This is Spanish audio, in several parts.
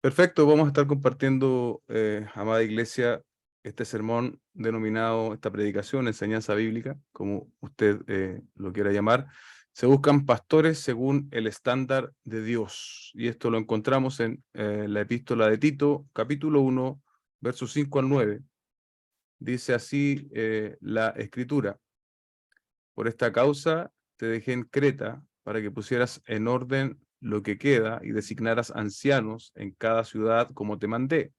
Perfecto, vamos a estar compartiendo, amada iglesia, este sermón denominado, esta predicación, enseñanza bíblica, como usted lo quiera llamar. Se buscan pastores según el estándar de Dios. Y esto lo encontramos en la epístola de Tito, capítulo 1, versos 5 al 9. Dice así la escritura: por esta causa te dejé en Creta, para que pusieras en orden lo que queda y designaras ancianos en cada ciudad como te mandé.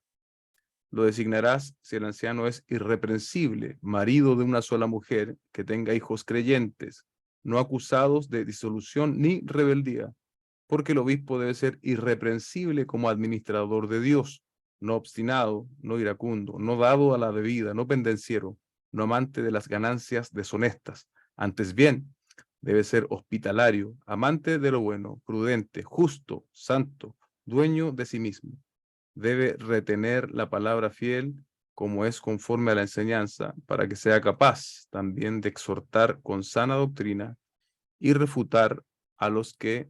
Lo designarás si el anciano es irreprensible, marido de una sola mujer, que tenga hijos creyentes, no acusados de disolución ni rebeldía, porque el obispo debe ser irreprensible como administrador de Dios, no obstinado, no iracundo, no dado a la bebida, no pendenciero, no amante de las ganancias deshonestas. Antes bien, debe ser hospitalario, amante de lo bueno, prudente, justo, santo, dueño de sí mismo. Debe retener la palabra fiel como es conforme a la enseñanza, para que sea capaz también de exhortar con sana doctrina y refutar a los que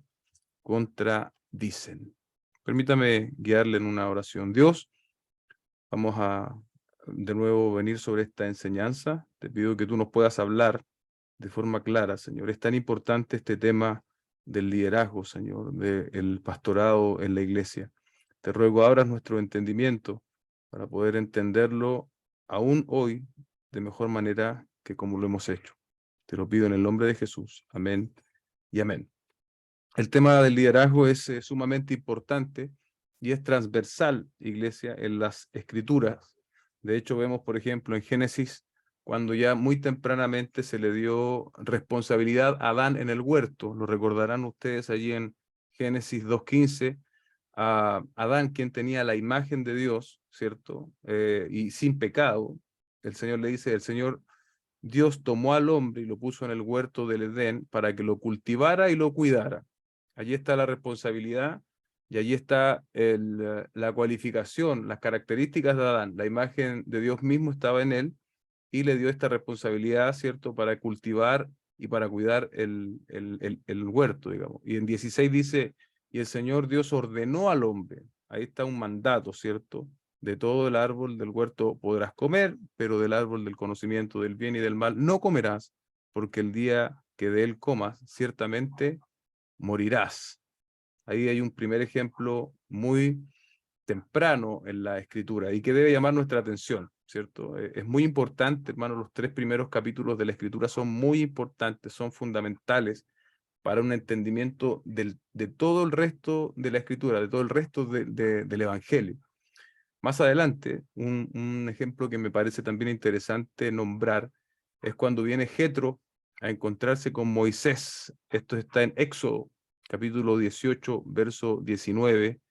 contradicen. Permítame guiarle en una oración. Dios, vamos a de nuevo venir sobre esta enseñanza. Te pido que tú nos puedas hablar de forma clara, Señor. Es tan importante este tema del liderazgo, Señor, del pastorado en la iglesia. Te ruego abras nuestro entendimiento para poder entenderlo aún hoy de mejor manera que como lo hemos hecho. Te lo pido en el nombre de Jesús. Amén y amén. El tema del liderazgo es sumamente importante y es transversal, iglesia, en las escrituras. De hecho, vemos, por ejemplo, en Génesis, cuando ya muy tempranamente se le dio responsabilidad a Adán en el huerto. Lo recordarán ustedes allí en Génesis 2:15, a Adán, quien tenía la imagen de Dios, ¿cierto? Y sin pecado. El Señor le dice, el Señor Dios tomó al hombre y lo puso en el huerto del Edén para que lo cultivara y lo cuidara. Allí está la responsabilidad y allí está la cualificación, las características de Adán. La imagen de Dios mismo estaba en él y le dio esta responsabilidad, ¿cierto?, para cultivar y para cuidar el huerto, digamos. Y en 16 dice, y el Señor Dios ordenó al hombre. Ahí está un mandato, ¿cierto? De todo el árbol del huerto podrás comer, pero del árbol del conocimiento del bien y del mal no comerás, porque el día que de él comas, ciertamente morirás. Ahí hay un primer ejemplo muy temprano en la escritura y que debe llamar nuestra atención, ¿cierto? Es muy importante, hermano, los 3 primeros capítulos de la escritura son muy importantes, son fundamentales para un entendimiento de todo el resto de la escritura, de todo el resto del evangelio. Más adelante, un ejemplo que me parece también interesante nombrar es cuando viene Jetro a encontrarse con Moisés. Esto está en Éxodo, capítulo 18, verso 19,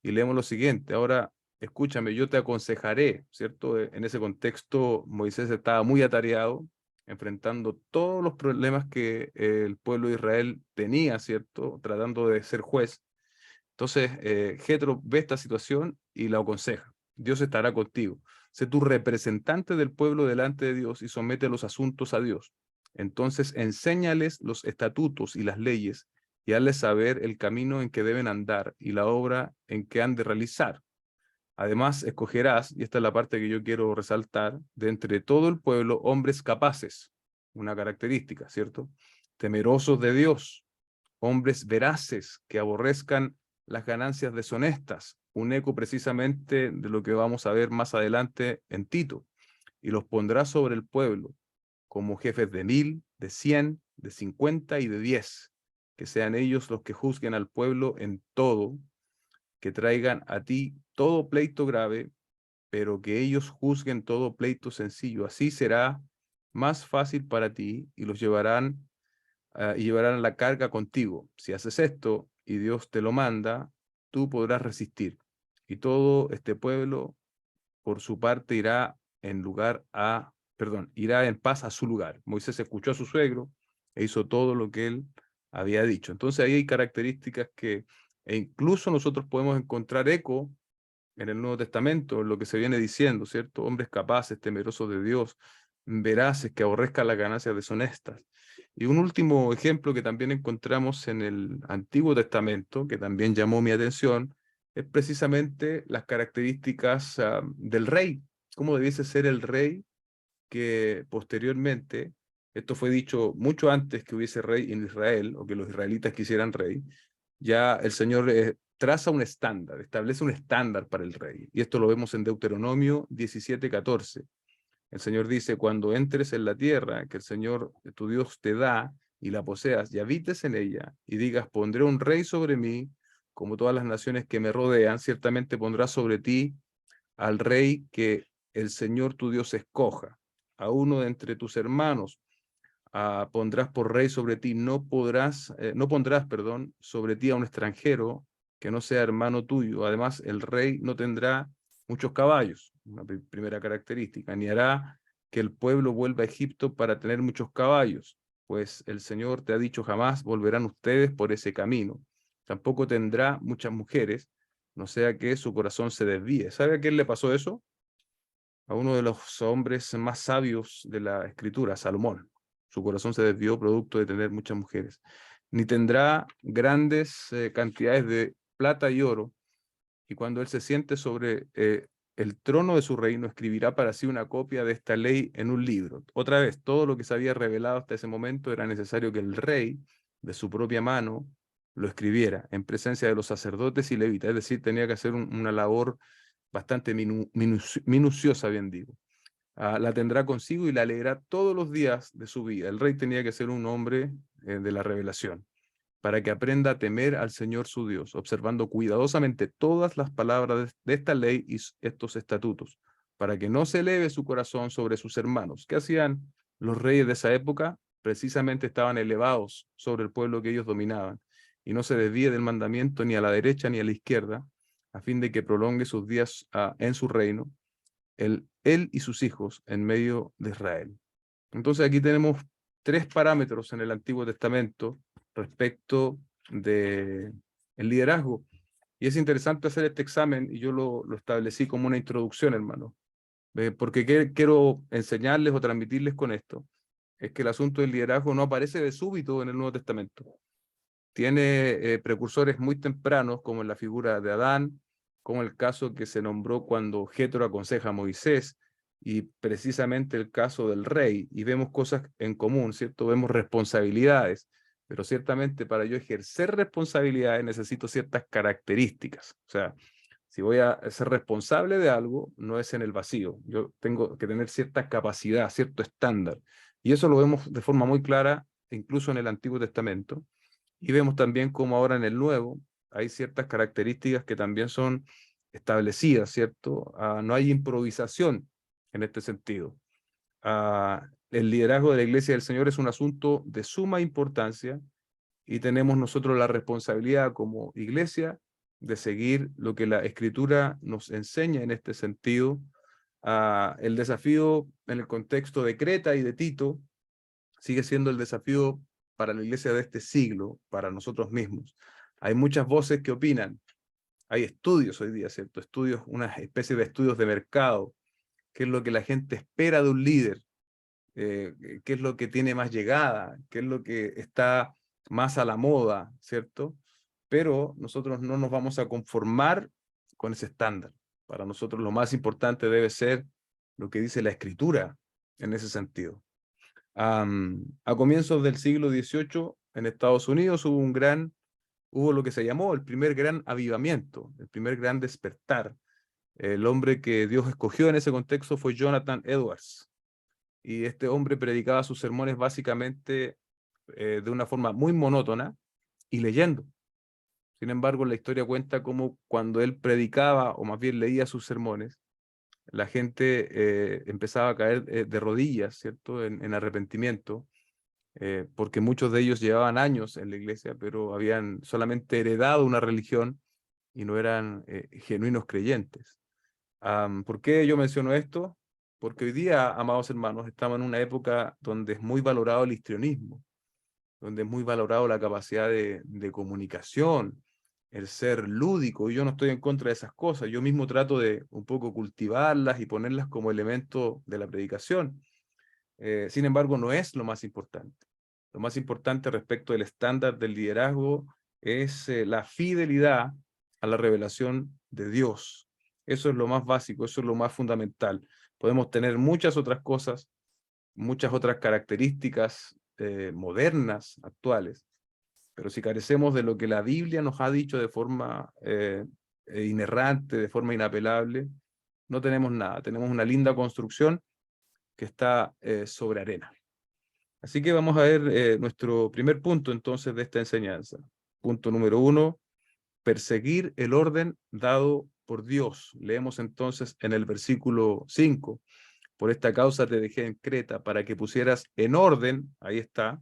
y leemos lo siguiente. Ahora, escúchame, yo te aconsejaré, ¿cierto? En ese contexto, Moisés estaba muy atareado, enfrentando todos los problemas que el pueblo de Israel tenía, ¿cierto? Tratando de ser juez. Entonces, Jetro ve esta situación y la aconseja. Dios estará contigo. Sé tu representante del pueblo delante de Dios y somete los asuntos a Dios. Entonces, enséñales los estatutos y las leyes y hazles saber el camino en que deben andar y la obra en que han de realizar. Además, escogerás, y esta es la parte que yo quiero resaltar, de entre todo el pueblo, hombres capaces, una característica, ¿cierto? Temerosos de Dios, hombres veraces que aborrezcan las ganancias deshonestas, un eco precisamente de lo que vamos a ver más adelante en Tito, y los pondrá sobre el pueblo como jefes de 1000, de 100, de 50 y de 10, que sean ellos los que juzguen al pueblo en todo, que traigan a ti todo pleito grave, pero que ellos juzguen todo pleito sencillo. Así será más fácil para ti y los llevarán y llevarán la carga contigo. Si haces esto y Dios te lo manda, tú podrás resistir. Y todo este pueblo, por su parte, irá en paz a su lugar. Moisés escuchó a su suegro e hizo todo lo que él había dicho. Entonces ahí hay características que incluso nosotros podemos encontrar eco en el Nuevo Testamento, en lo que se viene diciendo, ¿cierto? Hombres capaces, temerosos de Dios, veraces, que aborrezcan las ganancias deshonestas. Y un último ejemplo que también encontramos en el Antiguo Testamento, que también llamó mi atención, es precisamente las características del rey, cómo debiese ser el rey que posteriormente, esto fue dicho mucho antes que hubiese rey en Israel, o que los israelitas quisieran rey, ya el Señor traza un estándar, establece un estándar para el rey. Y esto lo vemos en Deuteronomio 17:14. El Señor dice, cuando entres en la tierra que el Señor tu Dios te da y la poseas y habites en ella y digas, pondré un rey sobre mí, como todas las naciones que me rodean, ciertamente pondrás sobre ti al rey que el Señor tu Dios escoja, a uno de entre tus hermanos, pondrás por rey sobre ti, no pondrás, perdón, sobre ti a un extranjero que no sea hermano tuyo. Además, el rey no tendrá muchos caballos, una primera característica, ni hará que el pueblo vuelva a Egipto para tener muchos caballos, pues el Señor te ha dicho jamás volverán ustedes por ese camino. Tampoco tendrá muchas mujeres, no sea que su corazón se desvíe. ¿Sabe a quién le pasó eso? A uno de los hombres más sabios de la Escritura, Salomón. Su corazón se desvió producto de tener muchas mujeres. Ni tendrá grandes cantidades de plata y oro, y cuando él se siente sobre el trono de su reino, escribirá para sí una copia de esta ley en un libro. Otra vez, todo lo que se había revelado hasta ese momento era necesario que el rey, de su propia mano, lo escribiera en presencia de los sacerdotes y levitas, es decir, tenía que hacer una labor bastante minuciosa, bien digo. La tendrá consigo y la leerá todos los días de su vida. El rey tenía que ser un hombre de la revelación, para que aprenda a temer al Señor su Dios, observando cuidadosamente todas las palabras de esta ley y estos estatutos, para que no se eleve su corazón sobre sus hermanos. ¿Qué hacían los reyes de esa época? Precisamente estaban elevados sobre el pueblo que ellos dominaban, y no se desvíe del mandamiento ni a la derecha ni a la izquierda, a fin de que prolongue sus días en su reino, él y sus hijos en medio de Israel. Entonces aquí tenemos tres parámetros en el Antiguo Testamento respecto de el liderazgo. Y es interesante hacer este examen, y yo lo establecí como una introducción, hermano, porque quiero enseñarles o transmitirles con esto, es que el asunto del liderazgo no aparece de súbito en el Nuevo Testamento. Tiene precursores muy tempranos, como en la figura de Adán, como el caso que se nombró cuando Jetro aconseja a Moisés, y precisamente el caso del rey, y vemos cosas en común, ¿cierto? Vemos responsabilidades, pero ciertamente para yo ejercer responsabilidades necesito ciertas características. O sea, si voy a ser responsable de algo, no es en el vacío. Yo tengo que tener cierta capacidad, cierto estándar. Y eso lo vemos de forma muy clara, incluso en el Antiguo Testamento. Y vemos también cómo ahora en el Nuevo hay ciertas características que también son establecidas, ¿cierto? No hay improvisación en este sentido. El liderazgo de la Iglesia del Señor es un asunto de suma importancia, y tenemos nosotros la responsabilidad como iglesia de seguir lo que la Escritura nos enseña en este sentido. El desafío en el contexto de Creta y de Tito sigue siendo el desafío para la iglesia de este siglo, para nosotros mismos. Hay muchas voces que opinan, hay estudios hoy día, ¿cierto? Estudios, una especie de estudios de mercado, qué es lo que la gente espera de un líder, qué es lo que tiene más llegada, qué es lo que está más a la moda, ¿cierto? Pero nosotros no nos vamos a conformar con ese estándar. Para nosotros lo más importante debe ser lo que dice la Escritura en ese sentido. A comienzos del siglo XVIII, en Estados Unidos hubo lo que se llamó el primer gran avivamiento, el primer gran despertar. El hombre que Dios escogió en ese contexto fue Jonathan Edwards, y este hombre predicaba sus sermones básicamente de una forma muy monótona y leyendo. Sin embargo, la historia cuenta cómo cuando él predicaba, o más bien leía sus sermones, la gente empezaba a caer de rodillas, ¿cierto? En arrepentimiento, porque muchos de ellos llevaban años en la iglesia, pero habían solamente heredado una religión y no eran genuinos creyentes. ¿Por qué yo menciono esto? Porque hoy día, amados hermanos, estamos en una época donde es muy valorado el histrionismo, donde es muy valorado la capacidad de comunicación, el ser lúdico, y yo no estoy en contra de esas cosas. Yo mismo trato de un poco cultivarlas y ponerlas como elemento de la predicación. Sin embargo, no es lo más importante. Lo más importante respecto del estándar del liderazgo es la fidelidad a la revelación de Dios. Eso es lo más básico, eso es lo más fundamental. Podemos tener muchas otras cosas, muchas otras características modernas, actuales, pero si carecemos de lo que la Biblia nos ha dicho de forma inerrante, de forma inapelable, no tenemos nada. Tenemos una linda construcción que está sobre arena. Así que vamos a ver nuestro primer punto entonces de esta enseñanza. Punto número 1, perseguir el orden dado por Dios. Leemos entonces en el versículo 5, por esta causa te dejé en Creta, para que pusieras en orden, ahí está,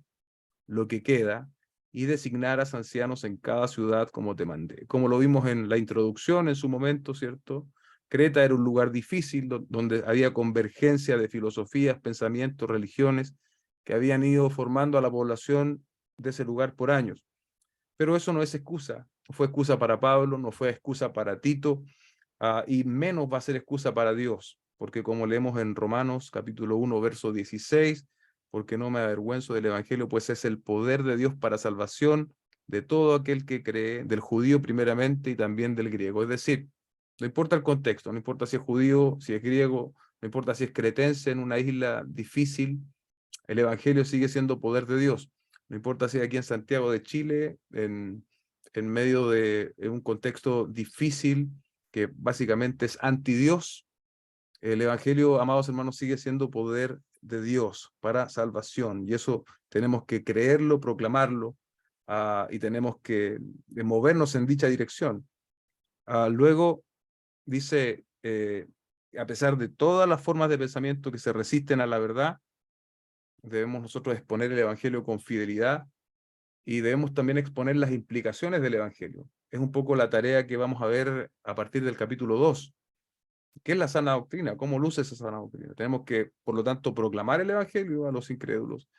lo que queda, y designaras ancianos en cada ciudad como te mandé. Como lo vimos en la introducción en su momento, ¿cierto? Creta era un lugar difícil donde había convergencia de filosofías, pensamientos, religiones que habían ido formando a la población de ese lugar por años. Pero eso no es excusa. No fue excusa para Pablo, no fue excusa para Tito, y menos va a ser excusa para Dios, porque como leemos en Romanos capítulo 1, verso 16, porque no me avergüenzo del evangelio, pues es el poder de Dios para salvación de todo aquel que cree, del judío primeramente y también del griego. Es decir, no importa el contexto, no importa si es judío, si es griego, no importa si es cretense en una isla difícil, el evangelio sigue siendo poder de Dios. No importa si aquí en Santiago de Chile, en medio de un contexto difícil, que básicamente es anti-Dios, el evangelio, amados hermanos, sigue siendo poder de Dios para salvación. Y eso tenemos que creerlo, proclamarlo, y tenemos que movernos en dicha dirección. Luego dice, a pesar de todas las formas de pensamiento que se resisten a la verdad, debemos nosotros exponer el evangelio con fidelidad y debemos también exponer las implicaciones del evangelio. Es un poco la tarea que vamos a ver a partir del capítulo 2. ¿Qué es la sana doctrina? ¿Cómo luce esa sana doctrina? Tenemos que, por lo tanto, proclamar el evangelio a los incrédulos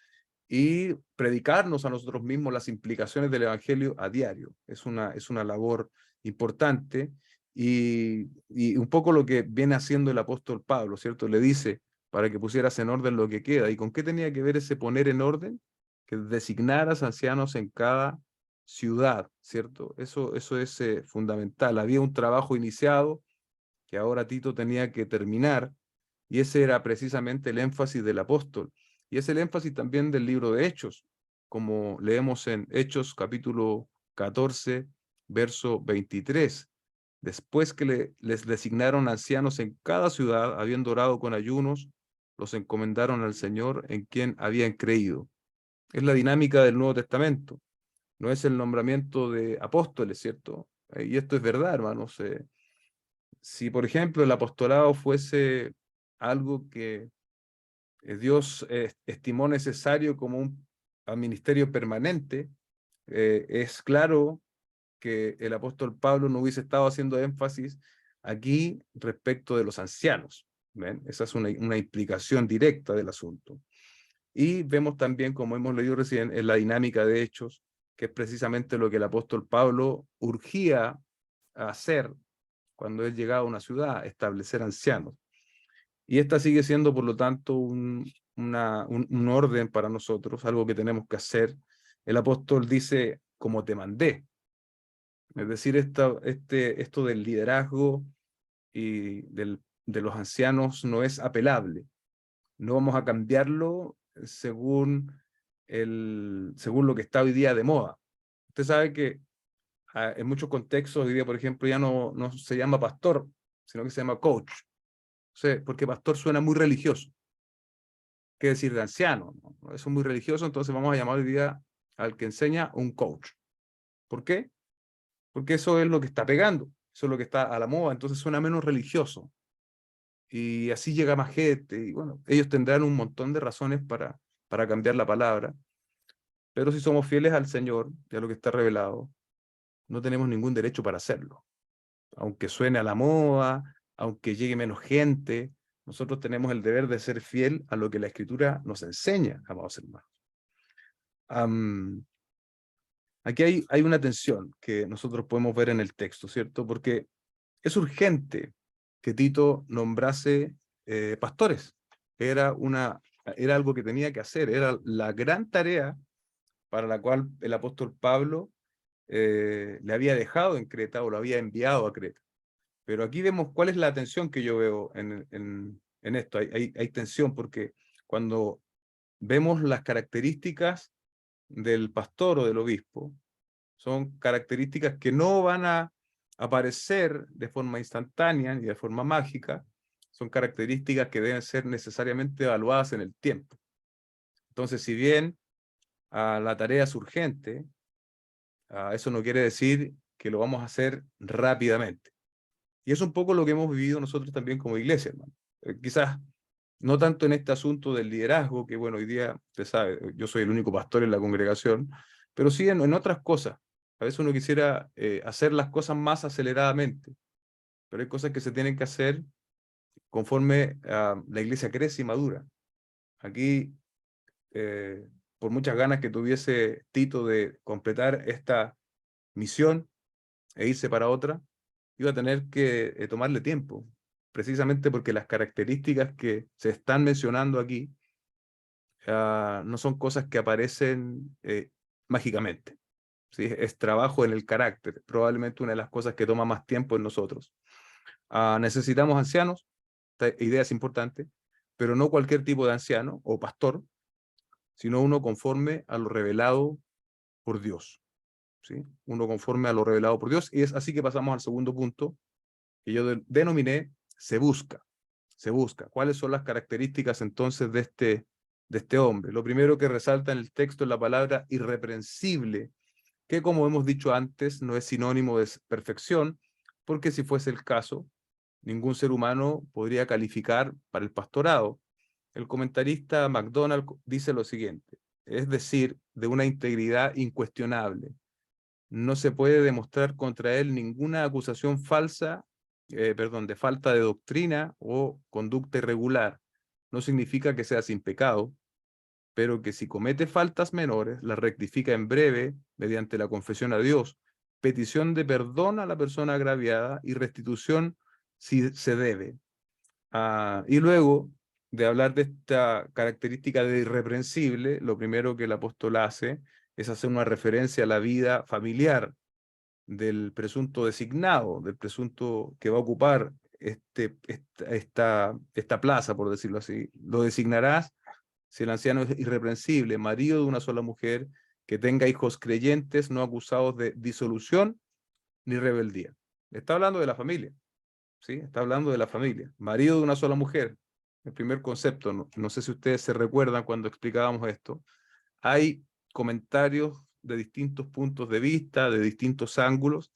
y predicarnos a nosotros mismos las implicaciones del evangelio a diario. Es una labor importante y un poco lo que viene haciendo el apóstol Pablo, ¿cierto? Le dice, para que pusieras en orden lo que queda. ¿Y con qué tenía que ver ese poner en orden? Que designaras ancianos en cada ciudad, ¿cierto? Eso es fundamental. Había un trabajo iniciado que ahora Tito tenía que terminar, y ese era precisamente el énfasis del apóstol, y es el énfasis también del libro de Hechos, como leemos en Hechos capítulo 14, verso 23. Después que les designaron ancianos en cada ciudad, habiendo orado con ayunos, los encomendaron al Señor en quien habían creído. Es la dinámica del Nuevo Testamento, no es el nombramiento de apóstoles, ¿cierto? Y esto es verdad, hermanos. Si, por ejemplo, el apostolado fuese algo que Dios estimó necesario como un ministerio permanente, es claro que el apóstol Pablo no hubiese estado haciendo énfasis aquí respecto de los ancianos. ¿Ven? Esa es una implicación directa del asunto. Y vemos también, como hemos leído recién, en la dinámica de Hechos, que es precisamente lo que el apóstol Pablo urgía a hacer cuando él llegaba a una ciudad, establecer ancianos. Y esta sigue siendo, por lo tanto, un orden para nosotros, algo que tenemos que hacer. El apóstol dice, como te mandé. Es decir, esto del liderazgo y de los ancianos no es apelable. No vamos a cambiarlo según lo que está hoy día de moda. Usted sabe que en muchos contextos hoy día, por ejemplo, ya no se llama pastor, sino que se llama coach. O sea, porque pastor suena muy religioso. ¿Qué decir de anciano? ¿No? Eso es muy religioso, entonces vamos a llamar hoy día al que enseña un coach. ¿Por qué? Porque eso es lo que está pegando, eso es lo que está a la moda, entonces suena menos religioso. Y así llega más gente, y bueno, ellos tendrán un montón de razones para cambiar la palabra, pero si somos fieles al Señor y a lo que está revelado, no tenemos ningún derecho para hacerlo. Aunque suene a la moda, aunque llegue menos gente, nosotros tenemos el deber de ser fiel a lo que la Escritura nos enseña, amados hermanos. Aquí hay una tensión que nosotros podemos ver en el texto, ¿cierto? Porque es urgente que Tito nombrase pastores. Era algo que tenía que hacer, era la gran tarea para la cual el apóstol Pablo le había dejado en Creta o lo había enviado a Creta. Pero aquí vemos cuál es la tensión que yo veo en esto. Hay tensión porque cuando vemos las características del pastor o del obispo, son características que no van a aparecer de forma instantánea ni de forma mágica, son características que deben ser necesariamente evaluadas en el tiempo. Entonces, si bien la tarea es urgente, eso no quiere decir que lo vamos a hacer rápidamente. Y es un poco lo que hemos vivido nosotros también como iglesia, hermano. Quizás no tanto en este asunto del liderazgo, que bueno, hoy día, usted sabe, yo soy el único pastor en la congregación, pero sí en otras cosas. A veces uno quisiera hacer las cosas más aceleradamente, pero hay cosas que se tienen que hacer conforme la iglesia crece y madura. Aquí, por muchas ganas que tuviese Tito de completar esta misión e irse para otra, iba a tener que tomarle tiempo, precisamente porque las características que se están mencionando aquí no son cosas que aparecen mágicamente. ¿Sí? Es trabajo en el carácter, probablemente una de las cosas que toma más tiempo en nosotros. Necesitamos ancianos, esta idea es importante, pero no cualquier tipo de anciano o pastor, sino uno conforme a lo revelado por Dios. ¿Sí? Uno conforme a lo revelado por Dios, y es así que pasamos al segundo punto, que yo denominé se busca. Se busca. ¿Cuáles son las características entonces de este hombre? Lo primero que resalta en el texto es la palabra irreprensible, que como hemos dicho antes, no es sinónimo de perfección, porque si fuese el caso, ningún ser humano podría calificar para el pastorado. El comentarista MacDonald dice lo siguiente, es decir, de una integridad incuestionable. No se puede demostrar contra él ninguna acusación falsa, de falta de doctrina o conducta irregular. No significa que sea sin pecado, pero que si comete faltas menores, las rectifica en breve mediante la confesión a Dios, petición de perdón a la persona agraviada y restitución si se debe. Y luego de hablar de esta característica de irreprensible, lo primero que el apóstol hace es hacer una referencia a la vida familiar del presunto designado, del presunto que va a ocupar esta plaza, por decirlo así. Lo designarás si el anciano es irreprensible, marido de una sola mujer, que tenga hijos creyentes, no acusados de disolución ni rebeldía. Está hablando de la familia, ¿sí? Está hablando de la familia. Marido de una sola mujer, el primer concepto. No sé si ustedes se recuerdan cuando explicábamos esto. Hay comentarios de distintos puntos de vista, de distintos ángulos.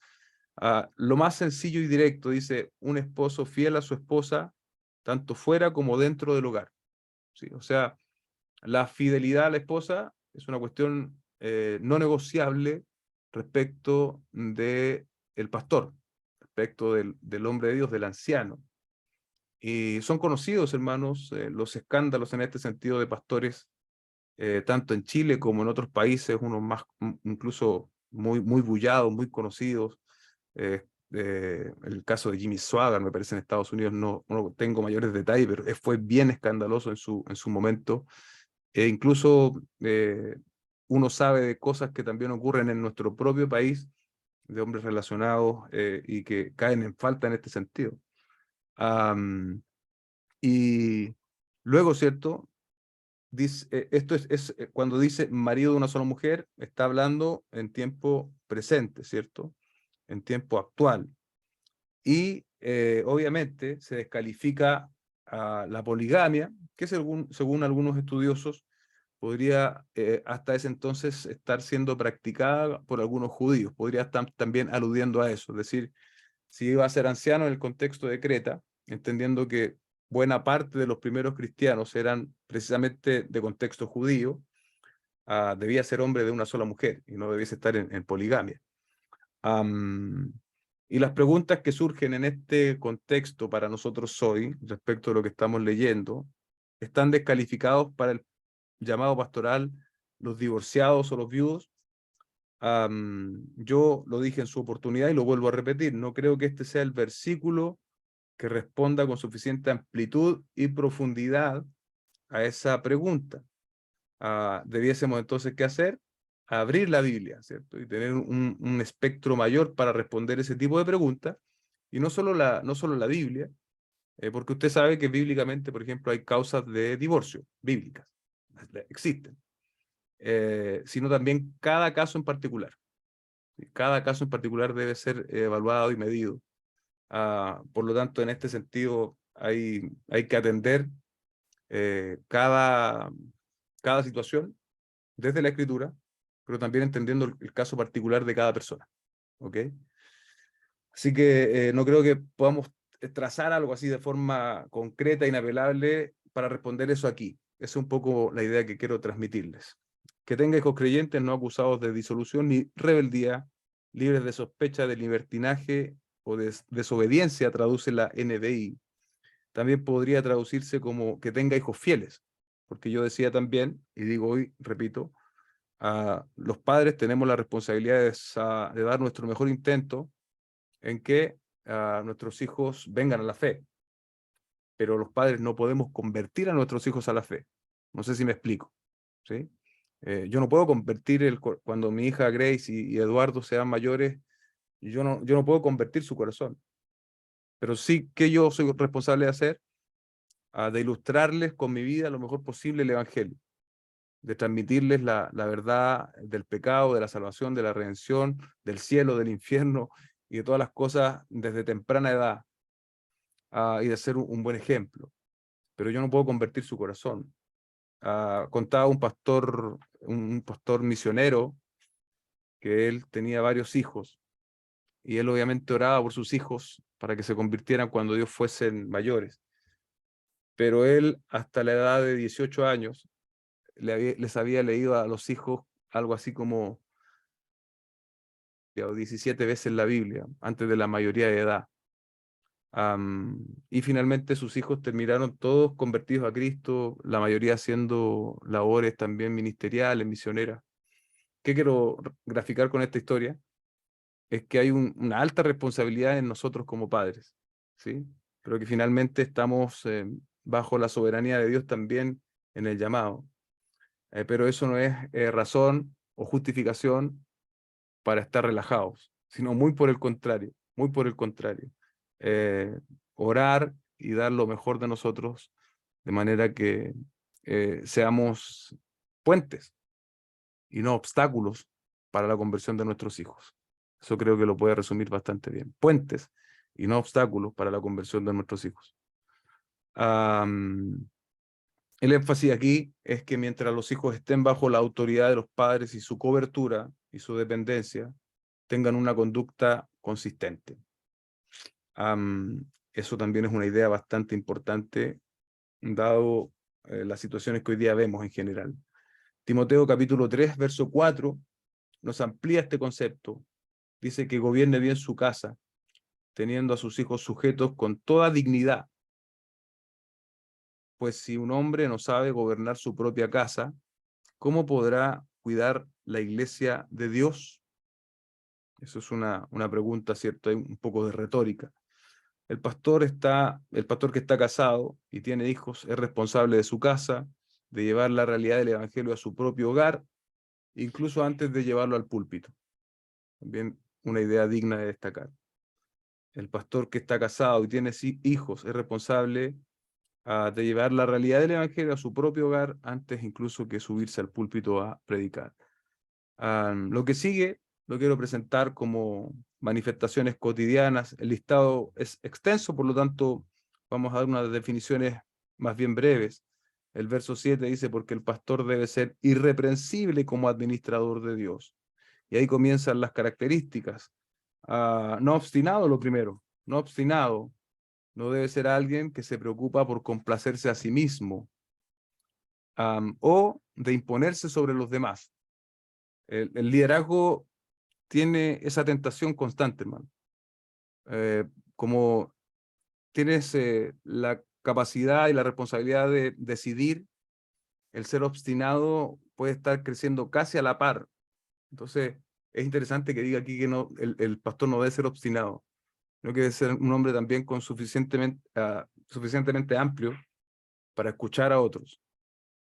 Lo más sencillo y directo dice, un esposo fiel a su esposa, tanto fuera como dentro del hogar. ¿Sí? O sea, la fidelidad a la esposa es una cuestión no negociable respecto de el pastor, respecto del hombre de Dios, del anciano. Y son conocidos, hermanos, los escándalos en este sentido de pastores, tanto en Chile como en otros países, unos más incluso muy bullados, muy conocidos. El caso de Jimmy Swaggart, me parece, en Estados Unidos, no tengo mayores detalles, pero fue bien escandaloso en su momento. Incluso uno sabe de cosas que también ocurren en nuestro propio país, de hombres relacionados y que caen en falta en este sentido. Y luego, ¿cierto? Dice, esto es cuando dice marido de una sola mujer, está hablando en tiempo presente, ¿cierto? En tiempo actual. Y obviamente se descalifica a la poligamia, que según algunos estudiosos podría hasta ese entonces estar siendo practicada por algunos judíos, podría estar también aludiendo a eso, es decir, si iba a ser anciano en el contexto de Creta, entendiendo que buena parte de los primeros cristianos eran precisamente de contexto judío, debía ser hombre de una sola mujer y no debiese estar en poligamia. Y las preguntas que surgen en este contexto para nosotros hoy, respecto a lo que estamos leyendo, están descalificados para el llamado pastoral los divorciados o los viudos. Yo lo dije en su oportunidad y lo vuelvo a repetir, no creo que este sea el versículo que responda con suficiente amplitud y profundidad a esa pregunta. Debiésemos entonces, ¿qué hacer? abrir la Biblia, ¿cierto? Y tener un espectro mayor para responder ese tipo de preguntas. Y no solo la Biblia, porque usted sabe que bíblicamente, por ejemplo, hay causas de divorcio bíblicas, existen, sino también cada caso en particular. Cada caso en particular debe ser evaluado y medido. Por lo tanto, en este sentido, hay que atender cada situación desde la escritura, pero también entendiendo el caso particular de cada persona. ¿Ok? Así que no creo que podamos trazar algo así de forma concreta, inapelable, para responder eso aquí. Esa es un poco la idea que quiero transmitirles. Que tenga hijos creyentes no acusados de disolución ni rebeldía, libres de sospecha de libertinaje o de desobediencia, traduce la NBI. También podría traducirse como que tenga hijos fieles, porque yo decía también, y digo hoy, repito, los padres tenemos la responsabilidad de dar nuestro mejor intento en que nuestros hijos vengan a la fe, pero los padres no podemos convertir a nuestros hijos a la fe. No sé si me explico, ¿sí? Yo no puedo convertir, cuando mi hija Grace y Eduardo sean mayores, yo no puedo convertir su corazón, pero sí que yo soy responsable de hacer, de ilustrarles con mi vida lo mejor posible el Evangelio, de transmitirles la verdad del pecado, de la salvación, de la redención, del cielo, del infierno y de todas las cosas desde temprana edad, y de ser un buen ejemplo. Pero yo no puedo convertir su corazón. Contaba un pastor misionero, que él tenía varios hijos, y él obviamente oraba por sus hijos para que se convirtieran cuando Dios fuesen mayores. Pero él, hasta la edad de 18 años, les había leído a los hijos algo así como 17 veces la Biblia, antes de la mayoría de edad. Y finalmente sus hijos terminaron todos convertidos a Cristo, la mayoría haciendo labores también ministeriales, misioneras. ¿Qué quiero graficar con esta historia? Es que hay una alta responsabilidad en nosotros como padres, ¿sí? Pero que finalmente estamos bajo la soberanía de Dios también en el llamado. Pero eso no es razón o justificación para estar relajados, sino muy por el contrario, muy por el contrario. Eh, Orar y dar lo mejor de nosotros de manera que seamos puentes y no obstáculos para la conversión de nuestros hijos. Eso creo que lo puede resumir bastante bien. Puentes y no obstáculos para la conversión de nuestros hijos. El énfasis aquí es que mientras los hijos estén bajo la autoridad de los padres y su cobertura y su dependencia, tengan una conducta consistente. Eso también es una idea bastante importante, dado las situaciones que hoy día vemos en general. Timoteo capítulo 3, verso 4, nos amplía este concepto. Dice que gobierne bien su casa, teniendo a sus hijos sujetos con toda dignidad. Pues si un hombre no sabe gobernar su propia casa, ¿cómo podrá cuidar la iglesia de Dios? Eso es una pregunta, ¿cierto? Hay un poco de retórica. El pastor que está casado y tiene hijos es responsable de su casa, de llevar la realidad del evangelio a su propio hogar, incluso antes de llevarlo al púlpito. También una idea digna de destacar. El pastor que está casado y tiene hijos es responsable de llevar la realidad del evangelio a su propio hogar antes incluso que subirse al púlpito a predicar. Lo que sigue lo quiero presentar como manifestaciones cotidianas. El listado es extenso, por lo tanto vamos a dar unas definiciones más bien breves. El verso 7 dice, porque el pastor debe ser irreprensible como administrador de Dios. Y ahí comienzan las características. No obstinado, lo primero. No obstinado. No debe ser alguien que se preocupa por complacerse a sí mismo, o de imponerse sobre los demás. El liderazgo tiene esa tentación constante, hermano. Como tienes la capacidad y la responsabilidad de decidir, el ser obstinado puede estar creciendo casi a la par. Entonces, es interesante que diga aquí que no, el pastor no debe ser obstinado, sino que debe ser un hombre también con suficientemente amplio para escuchar a otros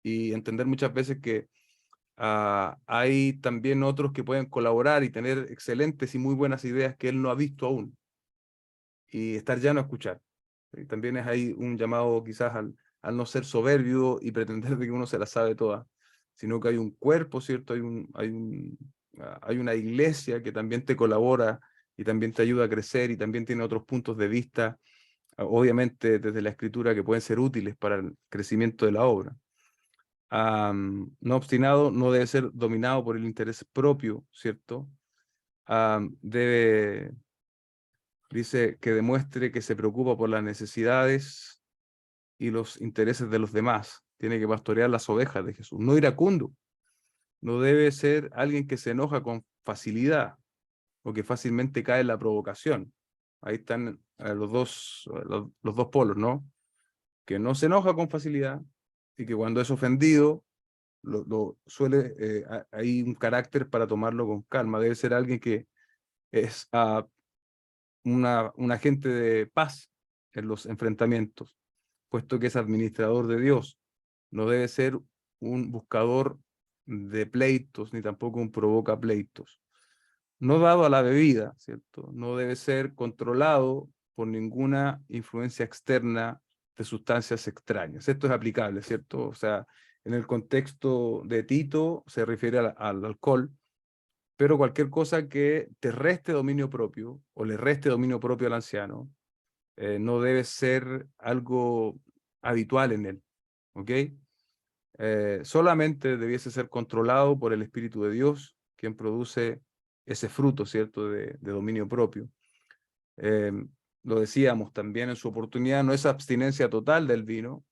y entender muchas veces que hay también otros que pueden colaborar y tener excelentes y muy buenas ideas que él no ha visto aún, y estar llano a escuchar. Y también es ahí un llamado quizás al no ser soberbio y pretender de que uno se la sabe toda, sino que hay un cuerpo, ¿cierto? Hay una iglesia que también te colabora y también te ayuda a crecer y también tiene otros puntos de vista, obviamente desde la escritura, que pueden ser útiles para el crecimiento de la obra. No obstinado, no debe ser dominado por el interés propio, ¿cierto? Dice que demuestre que se preocupa por las necesidades y los intereses de los demás. Tiene que pastorear las ovejas de Jesús. No iracundo. No debe ser alguien que se enoja con facilidad o que fácilmente cae en la provocación. Ahí están los dos polos, ¿no? Que no se enoja con facilidad y que cuando es ofendido hay un carácter para tomarlo con calma. Debe ser alguien que es un agente de paz en los enfrentamientos, puesto que es administrador de Dios. No debe ser un buscador de pleitos, ni tampoco un provoca pleitos. No dado a la bebida, ¿cierto? No debe ser controlado por ninguna influencia externa de sustancias extrañas. Esto es aplicable, ¿cierto? O sea, en el contexto de Tito se refiere al alcohol, pero cualquier cosa que te reste dominio propio o le reste dominio propio al anciano, no debe ser algo habitual en él, ¿ok? Solamente debiese ser controlado por el Espíritu de Dios, quien produce ese fruto, ¿cierto?, de dominio propio. Eh, lo decíamos también en su oportunidad, no es abstinencia total del vino,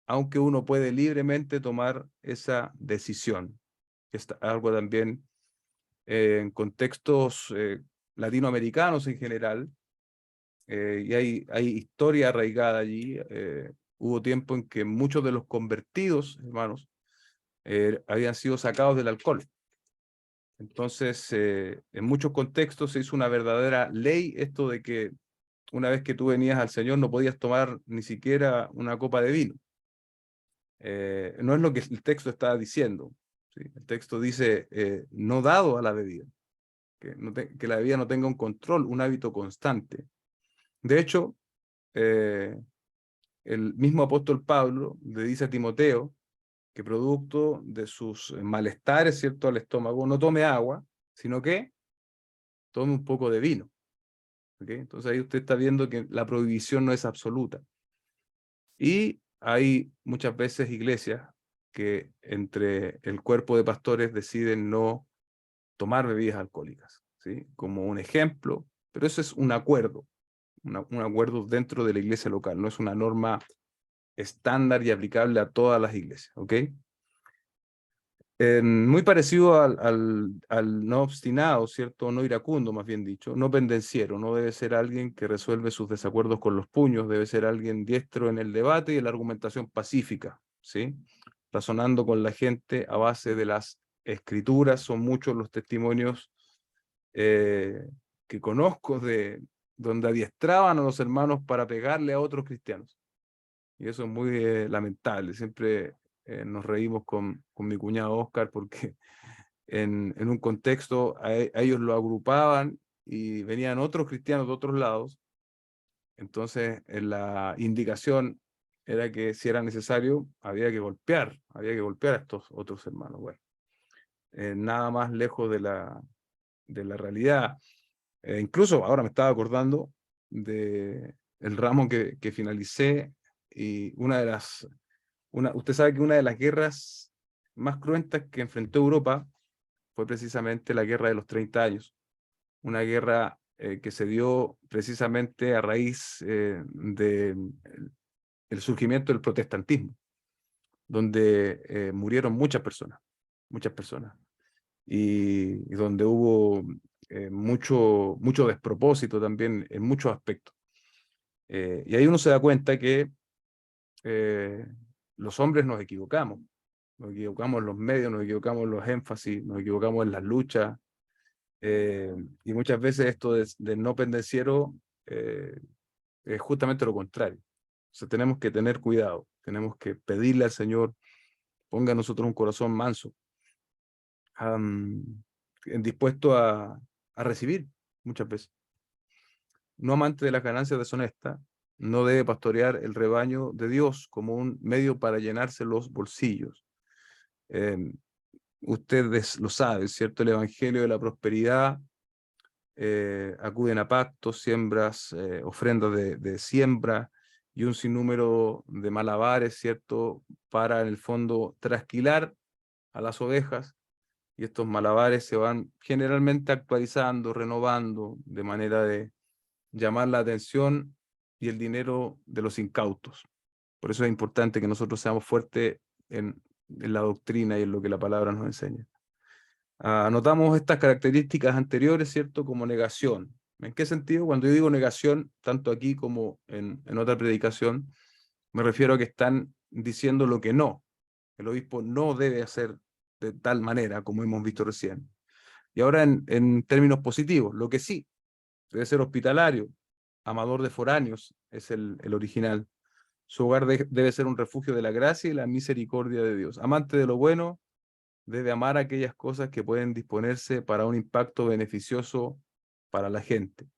aunque uno puede libremente tomar esa decisión. Es algo también en contextos latinoamericanos en general, y hay historia arraigada allí. Hubo tiempo en que muchos de los convertidos, hermanos, habían sido sacados del alcohol. Entonces, en muchos contextos se hizo una verdadera ley esto de que una vez que tú venías al Señor no podías tomar ni siquiera una copa de vino. No es lo que el texto está diciendo, ¿sí? El texto dice, no dado a la bebida, que la bebida no tenga un control, un hábito constante. De hecho, el mismo apóstol Pablo le dice a Timoteo que producto de sus malestares, ¿cierto?, al estómago, no tome agua, sino que tome un poco de vino. ¿Okay? Entonces ahí usted está viendo que la prohibición no es absoluta. Y hay muchas veces iglesias que entre el cuerpo de pastores deciden no tomar bebidas alcohólicas, ¿sí? Como un ejemplo, pero eso es un acuerdo, un acuerdo dentro de la iglesia local, no es una norma estándar y aplicable a todas las iglesias, ¿ok? Muy parecido al no obstinado, ¿cierto? No iracundo, más bien dicho, no pendenciero. No debe ser alguien que resuelve sus desacuerdos con los puños, debe ser alguien diestro en el debate y en la argumentación pacífica, ¿sí? Razonando con la gente a base de las escrituras. Son muchos los testimonios que conozco de donde adiestraban a los hermanos para pegarle a otros cristianos. Y eso es muy lamentable. Siempre nos reímos con mi cuñado Oscar porque en un contexto a ellos lo agrupaban y venían otros cristianos de otros lados. Entonces la indicación era que si era necesario había que golpear a estos otros hermanos. Bueno, nada más lejos de la realidad. Incluso ahora me estaba acordando de el ramo que finalicé, y usted sabe que una de las guerras más cruentas que enfrentó Europa fue precisamente la guerra de los 30 años. Una guerra que se dio precisamente a raíz del el surgimiento del protestantismo, donde murieron muchas personas, y donde hubo mucho despropósito también en muchos aspectos. Y ahí uno se da cuenta que eh, los hombres nos equivocamos en los medios, nos equivocamos en los énfasis, nos equivocamos en las luchas, y muchas veces esto de no pendenciero es justamente lo contrario. O sea, tenemos que tener cuidado, tenemos que pedirle al Señor, ponga en nosotros un corazón manso, dispuesto a recibir muchas veces. No amante de las ganancias deshonestas, no debe pastorear el rebaño de Dios como un medio para llenarse los bolsillos. Ustedes lo saben, ¿cierto? El evangelio de la prosperidad, acuden a pactos, siembras, ofrendas de siembra y un sinnúmero de malabares, ¿cierto? Para en el fondo trasquilar a las ovejas, y estos malabares se van generalmente actualizando, renovando, de manera de llamar la atención y el dinero de los incautos. Por eso es importante que nosotros seamos fuertes en la doctrina y en lo que la palabra nos enseña. Anotamos estas características anteriores, ¿cierto? Como negación. ¿En qué sentido? Cuando yo digo negación, tanto aquí como en otra predicación, me refiero a que están diciendo lo que no. El obispo no debe hacer de tal manera, como hemos visto recién. Y ahora en términos positivos, lo que sí, debe ser hospitalario, amador de foráneos, es el original. Su hogar debe ser un refugio de la gracia y la misericordia de Dios. Amante de lo bueno, debe amar aquellas cosas que pueden disponerse para un impacto beneficioso para la gente.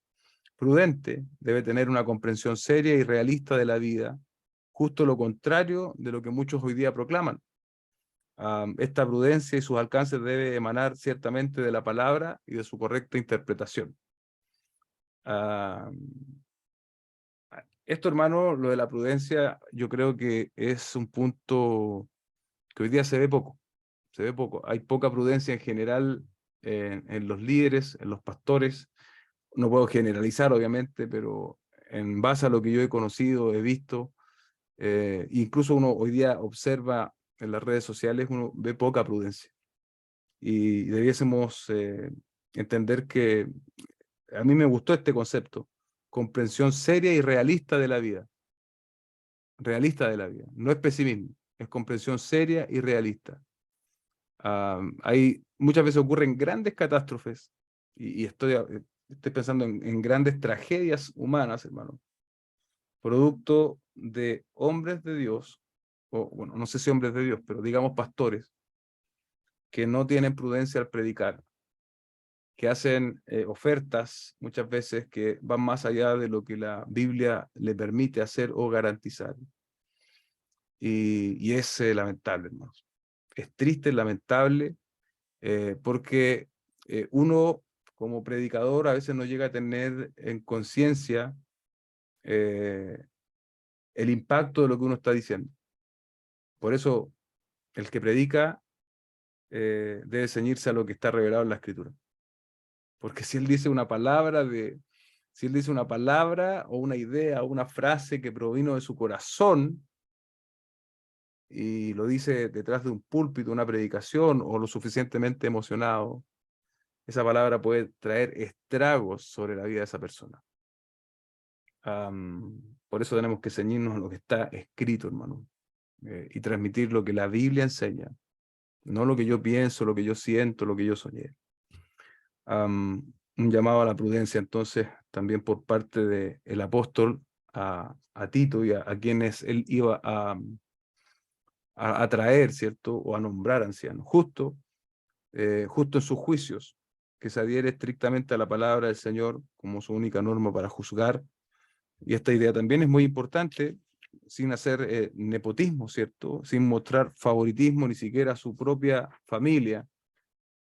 Prudente, debe tener una comprensión seria y realista de la vida, justo lo contrario de lo que muchos hoy día proclaman. Esta prudencia y sus alcances debe emanar ciertamente de la palabra y de su correcta interpretación. Esto, hermano, lo de la prudencia, yo creo que es un punto que hoy día se ve poco. Se ve poco. Hay poca prudencia en general en los líderes, en los pastores. No puedo generalizar, obviamente, pero en base a lo que yo he conocido, he visto, incluso uno hoy día observa en las redes sociales, uno ve poca prudencia. Y debiésemos entender que a mí me gustó este concepto, comprensión seria y realista de la vida. Realista de la vida. No es pesimismo, es comprensión seria y realista. Muchas veces ocurren grandes catástrofes y estoy pensando en grandes tragedias humanas, hermano, producto de hombres de Dios, o bueno, no sé si hombres de Dios, pero digamos pastores, que no tienen prudencia al predicar, que hacen ofertas muchas veces que van más allá de lo que la Biblia le permite hacer o garantizar. Y es lamentable, hermanos. Es triste, lamentable, porque uno como predicador a veces no llega a tener en conciencia el impacto de lo que uno está diciendo. Por eso el que predica debe ceñirse a lo que está revelado en la Escritura. Porque si él dice una palabra si él dice una palabra o una idea o una frase que provino de su corazón y lo dice detrás de un púlpito, una predicación o lo suficientemente emocionado, esa palabra puede traer estragos sobre la vida de esa persona. Por eso tenemos que ceñirnos a lo que está escrito, hermano, y transmitir lo que la Biblia enseña, no lo que yo pienso, lo que yo siento, lo que yo soñé. Un llamado a la prudencia, entonces, también por parte del apóstol a Tito y a quienes él iba a traer, ¿cierto? O a nombrar ancianos, justo en sus juicios, que se adhiere estrictamente a la palabra del Señor como su única norma para juzgar. Y esta idea también es muy importante, sin hacer nepotismo, ¿cierto? Sin mostrar favoritismo ni siquiera a su propia familia.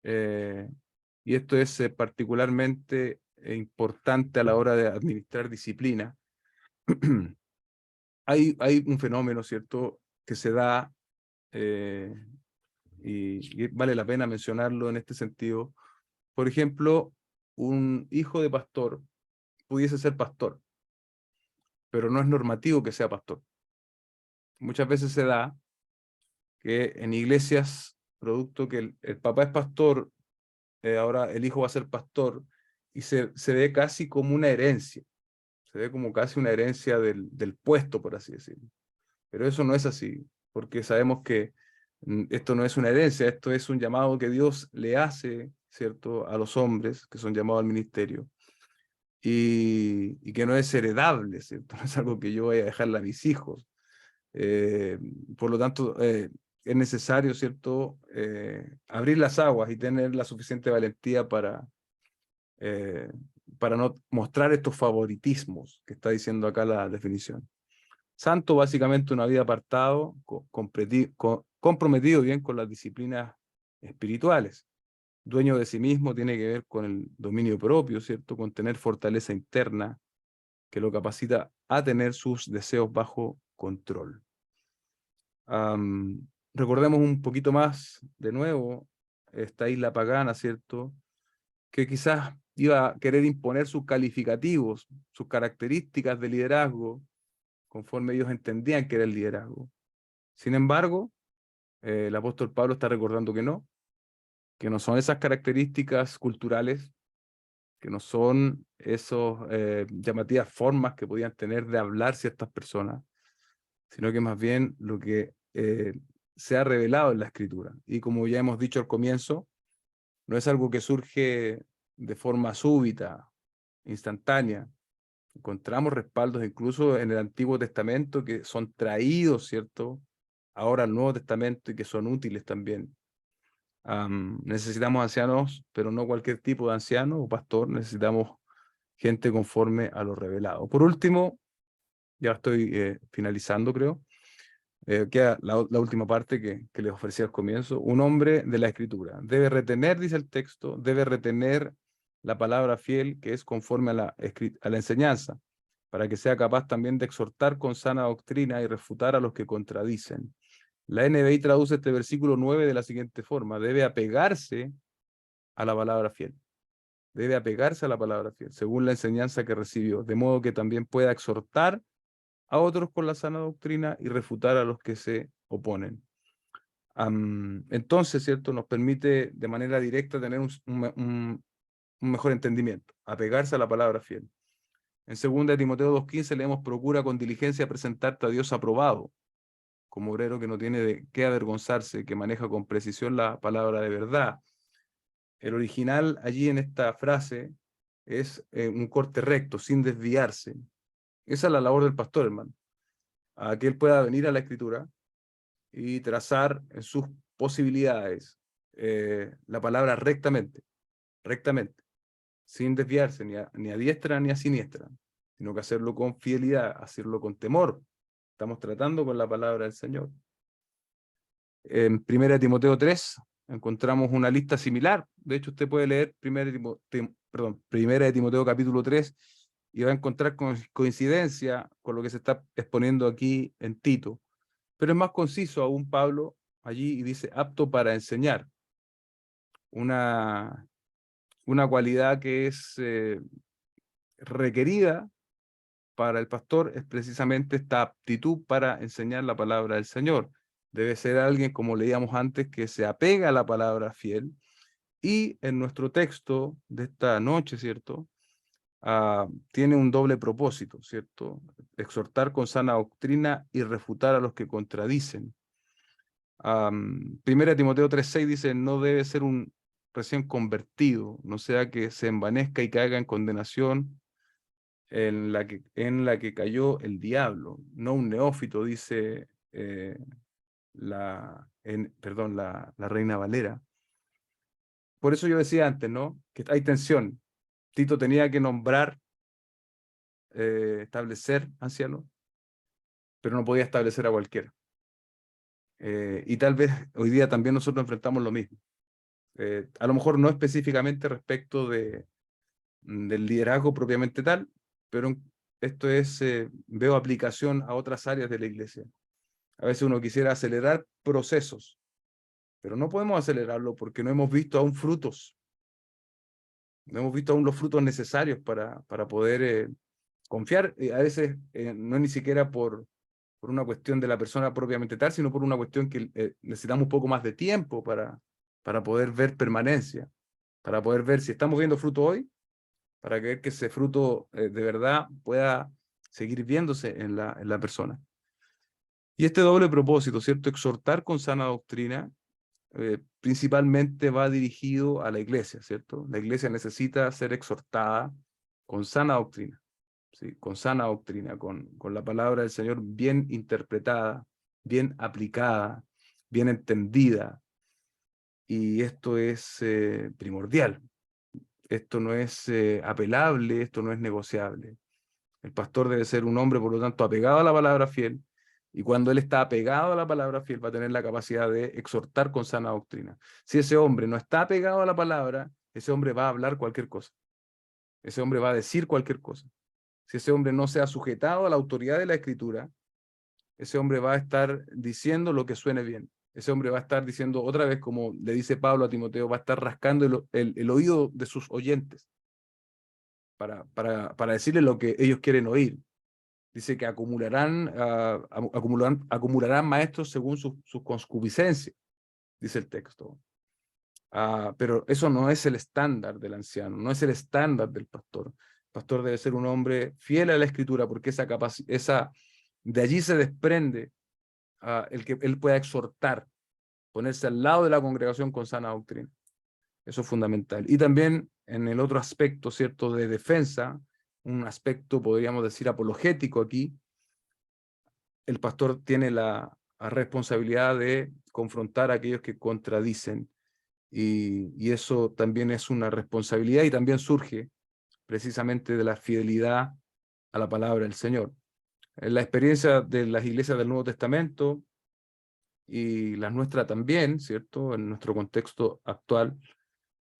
Y esto es particularmente importante a la hora de administrar disciplina. Hay un fenómeno, ¿cierto?, que se da, y vale la pena mencionarlo en este sentido. Por ejemplo, un hijo de pastor pudiese ser pastor, pero no es normativo que sea pastor. Muchas veces se da que en iglesias, producto que el papá es pastor, ahora el hijo va a ser pastor, y se ve casi como una herencia, se ve como casi una herencia del puesto, por así decirlo. Pero eso no es así, porque sabemos que esto no es una herencia, esto es un llamado que Dios le hace, ¿cierto?, a los hombres que son llamados al ministerio, y que no es heredable, ¿cierto? No es algo que yo vaya a dejarle a mis hijos. Por lo tanto, es necesario, ¿cierto?, abrir las aguas y tener la suficiente valentía para no mostrar estos favoritismos que está diciendo acá la definición. Santo, básicamente una vida apartado, comprometido bien con las disciplinas espirituales. Dueño de sí mismo tiene que ver con el dominio propio, ¿cierto? Con tener fortaleza interna que lo capacita a tener sus deseos bajo control. Recordemos un poquito más, de nuevo, esta isla pagana, ¿cierto?, que quizás iba a querer imponer sus calificativos, sus características de liderazgo, conforme ellos entendían que era el liderazgo. Sin embargo, el apóstol Pablo está recordando que no son esas características culturales, que no son esas llamativas formas que podían tener de hablar ciertas personas, sino que más bien lo que se ha revelado en la Escritura. Y como ya hemos dicho al comienzo, no es algo que surge de forma súbita, instantánea. Encontramos respaldos incluso en el Antiguo Testamento que son traídos, ¿cierto?, ahora al Nuevo Testamento y que son útiles también. Necesitamos ancianos, pero no cualquier tipo de anciano o pastor, necesitamos gente conforme a lo revelado. Por último, ya estoy finalizando, creo. Queda la última parte que les ofrecí al comienzo. Un hombre de la Escritura debe retener, dice el texto, debe retener la palabra fiel que es conforme a la enseñanza, para que sea capaz también de exhortar con sana doctrina y refutar a los que contradicen. La NBI traduce este versículo 9 de la siguiente forma: debe apegarse a la palabra fiel. Debe apegarse a la palabra fiel, según la enseñanza que recibió, de modo que también pueda exhortar a otros con la sana doctrina y refutar a los que se oponen. Entonces, ¿cierto?, nos permite de manera directa tener un mejor entendimiento, apegarse a la palabra fiel. En 2 Timoteo 2:15 leemos: procura con diligencia presentarte a Dios aprobado, como obrero que no tiene de qué avergonzarse, que maneja con precisión la palabra de verdad. El original allí en esta frase es un corte recto, sin desviarse. Esa es la labor del pastor, hermano, a que él pueda venir a la Escritura y trazar en sus posibilidades la palabra rectamente, sin desviarse ni a diestra ni a siniestra, sino que hacerlo con fidelidad, hacerlo con temor. Estamos tratando con la palabra del Señor. En 1 Timoteo 3 encontramos una lista similar. De hecho, usted puede leer 1 de Timoteo capítulo 3 y va a encontrar coincidencia con lo que se está exponiendo aquí en Tito. Pero es más conciso aún Pablo allí y dice: apto para enseñar. Una cualidad que es requerida para el pastor es precisamente esta aptitud para enseñar la palabra del Señor. Debe ser alguien, como leíamos antes, que se apega a la palabra fiel. Y en nuestro texto de esta noche, ¿cierto?, tiene un doble propósito, ¿cierto? Exhortar con sana doctrina y refutar a los que contradicen. 1 Timoteo 3:6 dice: no debe ser un recién convertido, no sea que se envanezca y caiga en condenación en la que cayó el diablo, no un neófito, dice la Reina Valera. Por eso yo decía antes, ¿no?, que hay tensión. Tito tenía que nombrar, establecer anciano, pero no podía establecer a cualquiera. Y tal vez hoy día también nosotros enfrentamos lo mismo. A lo mejor no específicamente respecto del liderazgo propiamente tal, pero esto es, veo aplicación a otras áreas de la iglesia. A veces uno quisiera acelerar procesos, pero no podemos acelerarlo porque no hemos visto aún frutos. No hemos visto aún los frutos necesarios para poder confiar. A veces no es ni siquiera por una cuestión de la persona propiamente tal, sino por una cuestión que necesitamos un poco más de tiempo para poder ver permanencia, para poder ver si estamos viendo fruto hoy, para ver que ese fruto de verdad pueda seguir viéndose en la persona. Y este doble propósito, ¿cierto?, exhortar con sana doctrina, principalmente va dirigido a la iglesia, ¿cierto? La iglesia necesita ser exhortada con sana doctrina, ¿sí? Con sana doctrina, con la palabra del Señor bien interpretada, bien aplicada, bien entendida. Y esto es primordial. Esto no es apelable, esto no es negociable. El pastor debe ser un hombre, por lo tanto, apegado a la palabra fiel. Y cuando él está apegado a la palabra fiel, va a tener la capacidad de exhortar con sana doctrina. Si ese hombre no está apegado a la palabra, ese hombre va a hablar cualquier cosa. Ese hombre va a decir cualquier cosa. Si ese hombre no se ha sujetado a la autoridad de la Escritura, ese hombre va a estar diciendo lo que suene bien. Ese hombre va a estar diciendo otra vez, como le dice Pablo a Timoteo, va a estar rascando el oído de sus oyentes para decirle lo que ellos quieren oír. Dice que acumularán maestros según sus concupiscencias, dice el texto. Pero eso no es el estándar del anciano, no es el estándar del pastor. El pastor debe ser un hombre fiel a la Escritura, porque de allí se desprende el que él pueda exhortar, ponerse al lado de la congregación con sana doctrina. Eso es fundamental. Y también en el otro aspecto, ¿cierto?, de defensa, un aspecto, podríamos decir, apologético aquí, el pastor tiene la responsabilidad de confrontar a aquellos que contradicen, y eso también es una responsabilidad y también surge precisamente de la fidelidad a la palabra del Señor. En la experiencia de las iglesias del Nuevo Testamento y las nuestras también, ¿cierto?, en nuestro contexto actual,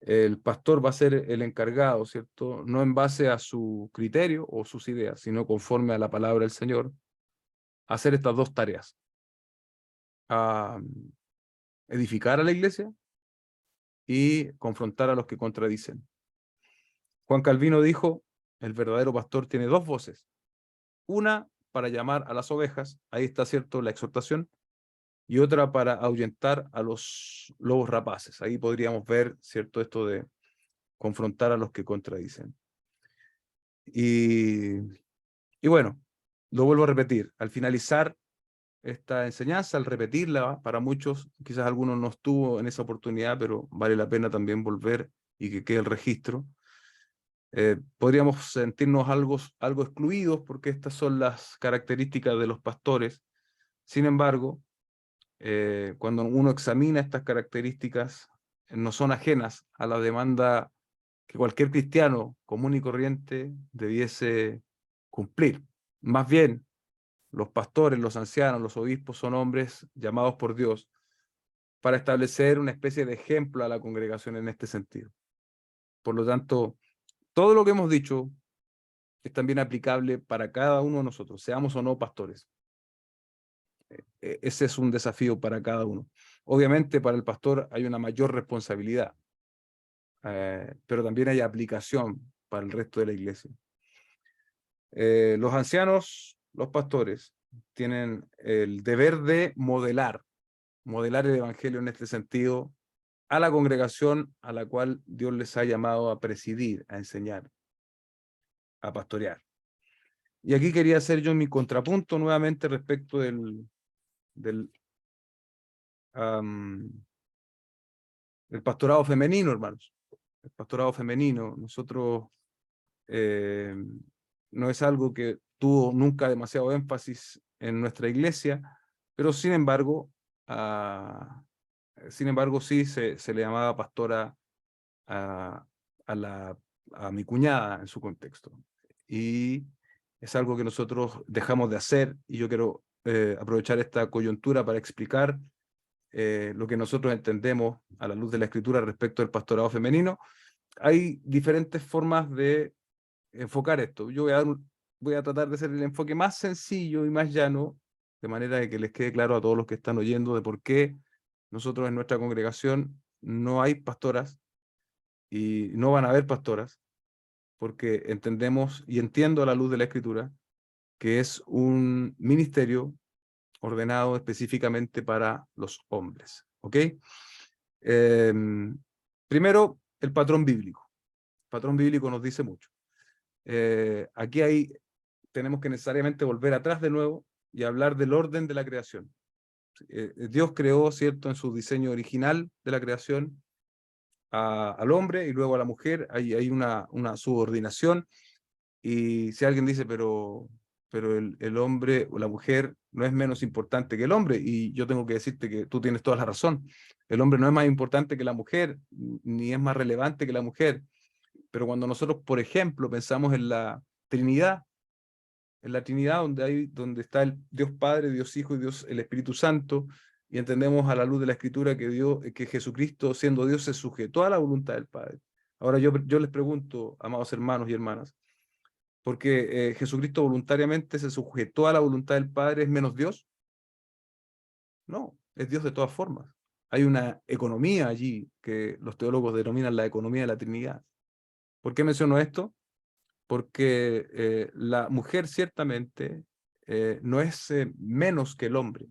el pastor va a ser el encargado, ¿cierto?, no en base a su criterio o sus ideas, sino conforme a la palabra del Señor, hacer estas dos tareas: a edificar a la iglesia y confrontar a los que contradicen. Juan Calvino dijo: el verdadero pastor tiene dos voces, una para llamar a las ovejas, ahí está, ¿cierto?, la exhortación, y otra para ahuyentar a los lobos rapaces. Ahí podríamos ver, ¿cierto?, esto de confrontar a los que contradicen. Y bueno, lo vuelvo a repetir, al finalizar esta enseñanza, al repetirla, para muchos, quizás algunos no estuvo en esa oportunidad, pero vale la pena también volver y que quede el registro. Podríamos sentirnos algo excluidos, porque estas son las características de los pastores. Sin embargo, cuando uno examina estas características, no son ajenas a la demanda que cualquier cristiano común y corriente debiese cumplir. Más bien, los pastores, los ancianos, los obispos son hombres llamados por Dios para establecer una especie de ejemplo a la congregación en este sentido. Por lo tanto, todo lo que hemos dicho es también aplicable para cada uno de nosotros, seamos o no pastores. Ese es un desafío para cada uno. Obviamente, para el pastor hay una mayor responsabilidad, pero también hay aplicación para el resto de la iglesia. Los ancianos, los pastores, tienen el deber de modelar el evangelio en este sentido a la congregación a la cual Dios les ha llamado a presidir, a enseñar, a pastorear. Y aquí quería hacer yo mi contrapunto nuevamente respecto del pastorado femenino, hermanos. El pastorado femenino, nosotros no es algo que tuvo nunca demasiado énfasis en nuestra iglesia, pero sin embargo sí se le llamaba pastora a mi cuñada en su contexto. Y es algo que nosotros dejamos de hacer, y yo quiero aprovechar esta coyuntura para explicar lo que nosotros entendemos a la luz de la Escritura respecto al pastorado femenino. Hay diferentes formas de enfocar esto. Yo voy a tratar de hacer el enfoque más sencillo y más llano, de manera de que les quede claro a todos los que están oyendo de por qué nosotros en nuestra congregación no hay pastoras y no van a haber pastoras, porque entendemos y entiendo a la luz de la Escritura que es un ministerio ordenado específicamente para los hombres. ¿Ok? Primero, el patrón bíblico. El patrón bíblico nos dice mucho. Aquí tenemos que necesariamente volver atrás de nuevo y hablar del orden de la creación. Dios creó, ¿cierto?, en su diseño original de la creación al hombre y luego a la mujer. Hay una subordinación. Y si alguien dice, pero pero el hombre o la mujer no es menos importante que el hombre, y yo tengo que decirte que tú tienes toda la razón. El hombre no es más importante que la mujer, ni es más relevante que la mujer, pero cuando nosotros, por ejemplo, pensamos en la Trinidad donde está el Dios Padre, Dios Hijo y Dios el Espíritu Santo, y entendemos a la luz de la Escritura que Jesucristo, siendo Dios, se sujetó a la voluntad del Padre. Ahora yo les pregunto, amados hermanos y hermanas, porque Jesucristo voluntariamente se sujetó a la voluntad del Padre, ¿es menos Dios? No, es Dios de todas formas. Hay una economía allí que los teólogos denominan la economía de la Trinidad. ¿Por qué menciono esto? Porque la mujer ciertamente no es menos que el hombre,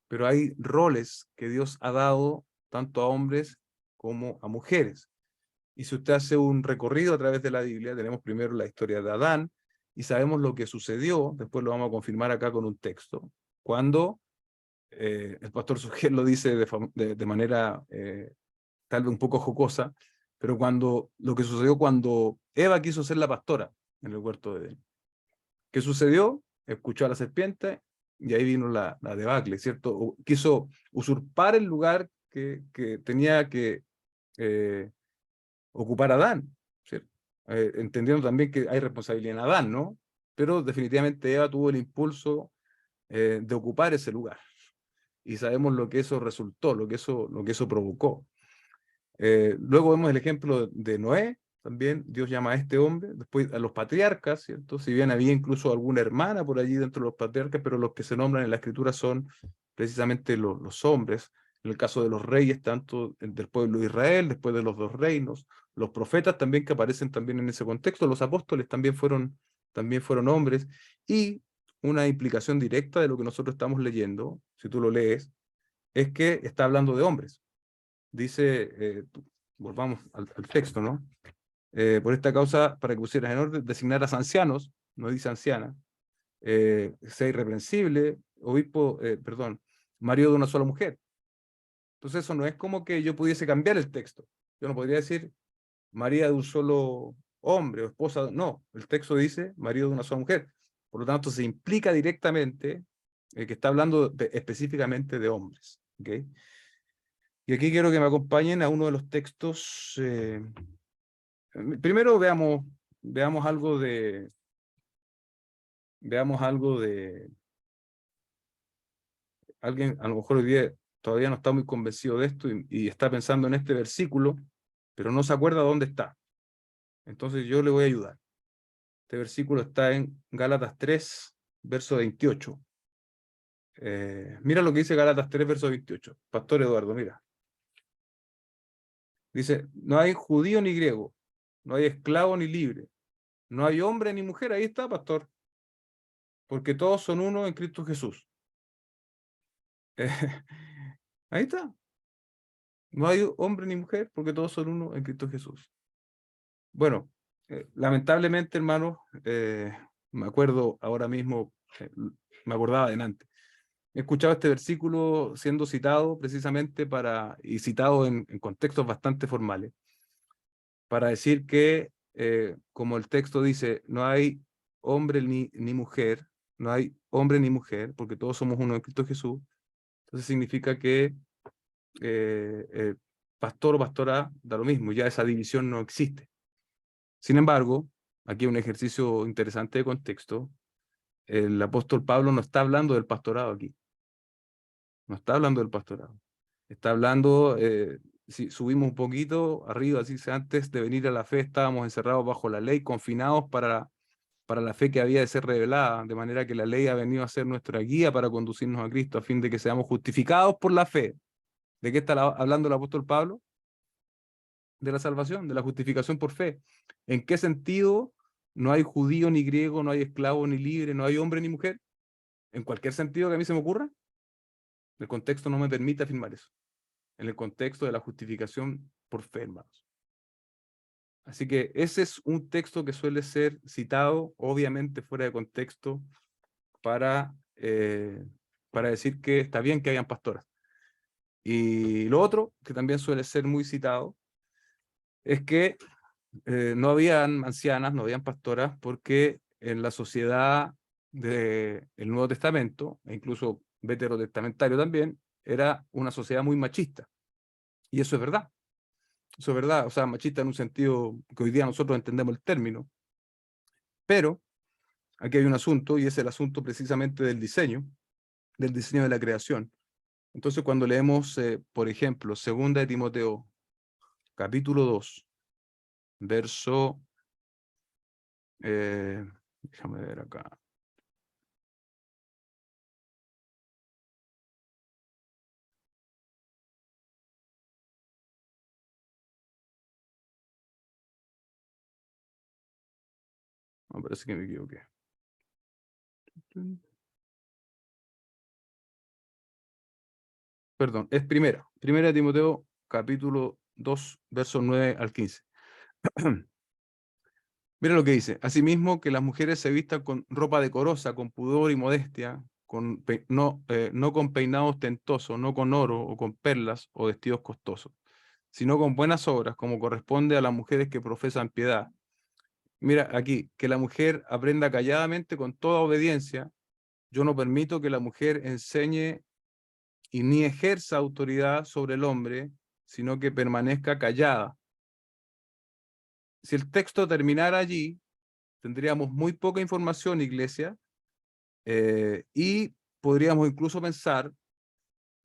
pero hay roles que Dios ha dado tanto a hombres como a mujeres. Y si usted hace un recorrido a través de la Biblia, tenemos primero la historia de Adán y sabemos lo que sucedió, después lo vamos a confirmar acá con un texto, cuando el pastor Sugel lo dice de manera tal vez un poco jocosa, pero lo que sucedió cuando Eva quiso ser la pastora en el huerto de Edén. ¿Qué sucedió? Escuchó a la serpiente y ahí vino la debacle, ¿cierto? Quiso usurpar el lugar que tenía que ocupar Adán, ¿cierto? Entendiendo también que hay responsabilidad en Adán, ¿no? Pero definitivamente Eva tuvo el impulso de ocupar ese lugar. Y sabemos lo que eso resultó, lo que eso provocó. Luego vemos el ejemplo de Noé, también Dios llama a este hombre, después a los patriarcas, ¿cierto? Si bien había incluso alguna hermana por allí dentro de los patriarcas, pero los que se nombran en la escritura son precisamente los hombres. En el caso de los reyes, tanto del pueblo de Israel, después de los dos reinos, los profetas también que aparecen también en ese contexto, los apóstoles también fueron hombres, y una implicación directa de lo que nosotros estamos leyendo, si tú lo lees, es que está hablando de hombres. Dice, volvamos al texto, ¿no? Por esta causa, para que pusieras en orden, designarás ancianos, no dice anciana, sea irreprensible, obispo, perdón, marido de una sola mujer. Entonces eso no es como que yo pudiese cambiar el texto. Yo no podría decir marido de un solo hombre o esposa, no, el texto dice marido de una sola mujer. Por lo tanto, se implica directamente que está hablando específicamente de hombres. ¿Okay? Y aquí quiero que me acompañen a uno de los textos. Primero veamos algo de alguien, a lo mejor hoy día todavía no está muy convencido de esto y está pensando en este versículo, pero no se acuerda dónde está. Entonces yo le voy a ayudar. Este versículo está en Gálatas 3, verso 28. Mira lo que dice Gálatas 3, verso 28. Pastor Eduardo, mira. Dice, no hay judío ni griego, no hay esclavo ni libre, no hay hombre ni mujer. Ahí está, pastor. Porque todos son uno en Cristo Jesús. Ahí está. No hay hombre ni mujer porque todos son uno en Cristo Jesús. Bueno, lamentablemente, hermano, me acuerdo ahora mismo, me acordaba adelante. He escuchado este versículo siendo citado precisamente y citado en contextos bastante formales, para decir que, como el texto dice, no hay hombre ni mujer, no hay hombre ni mujer, porque todos somos uno en Cristo Jesús. Entonces significa que pastor o pastora da lo mismo, ya esa división no existe. Sin embargo, aquí hay un ejercicio interesante de contexto. El apóstol Pablo no está hablando del pastorado aquí. No está hablando del pastorado. Está hablando, si subimos un poquito arriba, así que antes de venir a la fe estábamos encerrados bajo la ley, confinados para la fe que había de ser revelada, de manera que la ley ha venido a ser nuestra guía para conducirnos a Cristo, a fin de que seamos justificados por la fe. ¿De qué está hablando el apóstol Pablo? De la salvación, de la justificación por fe. ¿En qué sentido no hay judío ni griego, no hay esclavo ni libre, no hay hombre ni mujer? En cualquier sentido que a mí se me ocurra, el contexto no me permite afirmar eso. En el contexto de la justificación por fe, hermanos. Así que ese es un texto que suele ser citado, obviamente fuera de contexto, para decir que está bien que hayan pastoras. Y lo otro, que también suele ser muy citado, es que no habían ancianas, no habían pastoras, porque en la sociedad del Nuevo Testamento, e incluso veterotestamentario también, era una sociedad muy machista. Y eso es verdad. Eso es verdad. O sea, machista en un sentido que hoy día nosotros entendemos el término. Pero aquí hay un asunto, y es el asunto precisamente del diseño de la creación. Entonces, cuando leemos, por ejemplo, 2 de Timoteo, capítulo 2, verso, déjame ver acá. Me parece que me equivoqué. Perdón, es primera de Timoteo, capítulo 2, versos 9 al 15. Mira lo que dice. Asimismo, que las mujeres se vistan con ropa decorosa, con pudor y modestia, no con peinados ostentosos, no con oro o con perlas o vestidos costosos, sino con buenas obras, como corresponde a las mujeres que profesan piedad. Mira aquí, que la mujer aprenda calladamente con toda obediencia. Yo no permito que la mujer enseñe y ni ejerza autoridad sobre el hombre, sino que permanezca callada. Si el texto terminara allí, tendríamos muy poca información, iglesia, y podríamos incluso pensar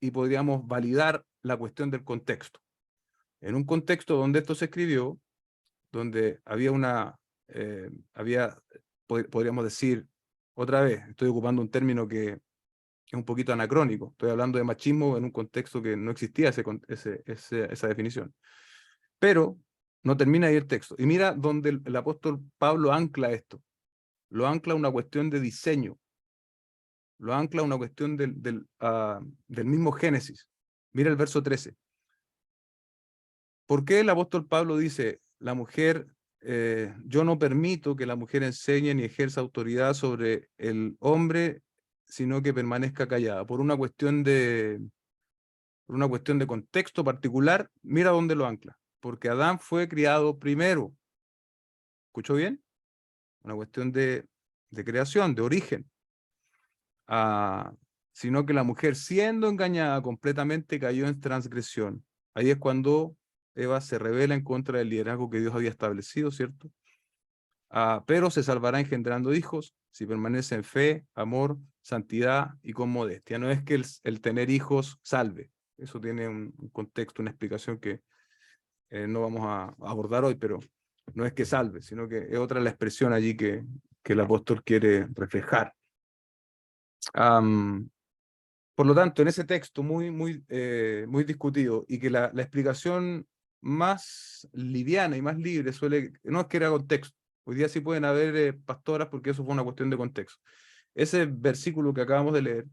y podríamos validar la cuestión del contexto. En un contexto donde esto se escribió, donde había podríamos decir, otra vez, estoy ocupando un término que es un poquito anacrónico, estoy hablando de machismo en un contexto que no existía esa definición. Pero no termina ahí el texto. Y mira donde el apóstol Pablo ancla esto. Lo ancla una cuestión de diseño. Lo ancla una cuestión del mismo Génesis. Mira el verso 13. ¿Por qué el apóstol Pablo dice, la mujer, yo no permito que la mujer enseñe ni ejerza autoridad sobre el hombre, sino que permanezca callada? Por una cuestión de contexto particular, mira dónde lo ancla. Porque Adán fue criado primero. ¿Escuchó bien? Una cuestión de creación, de origen. Ah, sino que la mujer, siendo engañada completamente, cayó en transgresión. Ahí es cuando Eva se rebela en contra del liderazgo que Dios había establecido, ¿cierto? Pero se salvará engendrando hijos si permanece en fe, amor, santidad y con modestia. No es que el tener hijos salve. Eso tiene un contexto, una explicación que no vamos a abordar hoy, pero no es que salve, sino que es otra la expresión allí que el apóstol quiere reflejar. Por lo tanto, en ese texto muy discutido, y que la explicación más liviana y más libre no es que era contexto. Hoy día sí pueden haber pastoras porque eso fue una cuestión de contexto. Ese versículo que acabamos de leer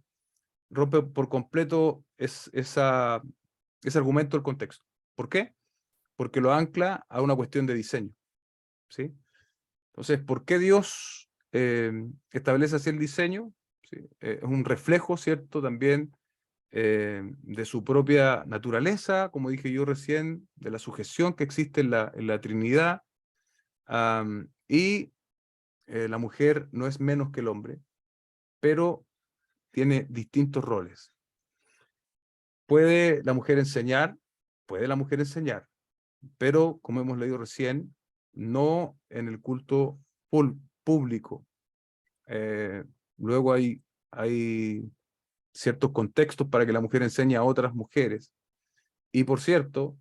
rompe por completo ese argumento del contexto. ¿Por qué? Porque lo ancla a una cuestión de diseño, ¿sí? Entonces, ¿por qué Dios establece así el diseño? ¿Sí? Es un reflejo, ¿cierto? También de su propia naturaleza, como dije yo recién, de la sujeción que existe en la Trinidad, y la mujer no es menos que el hombre, pero tiene distintos roles. ¿Puede la mujer enseñar? Puede la mujer enseñar, pero como hemos leído recién, no en el culto público. Luego hay ciertos contextos para que la mujer enseñe a otras mujeres. Y por cierto,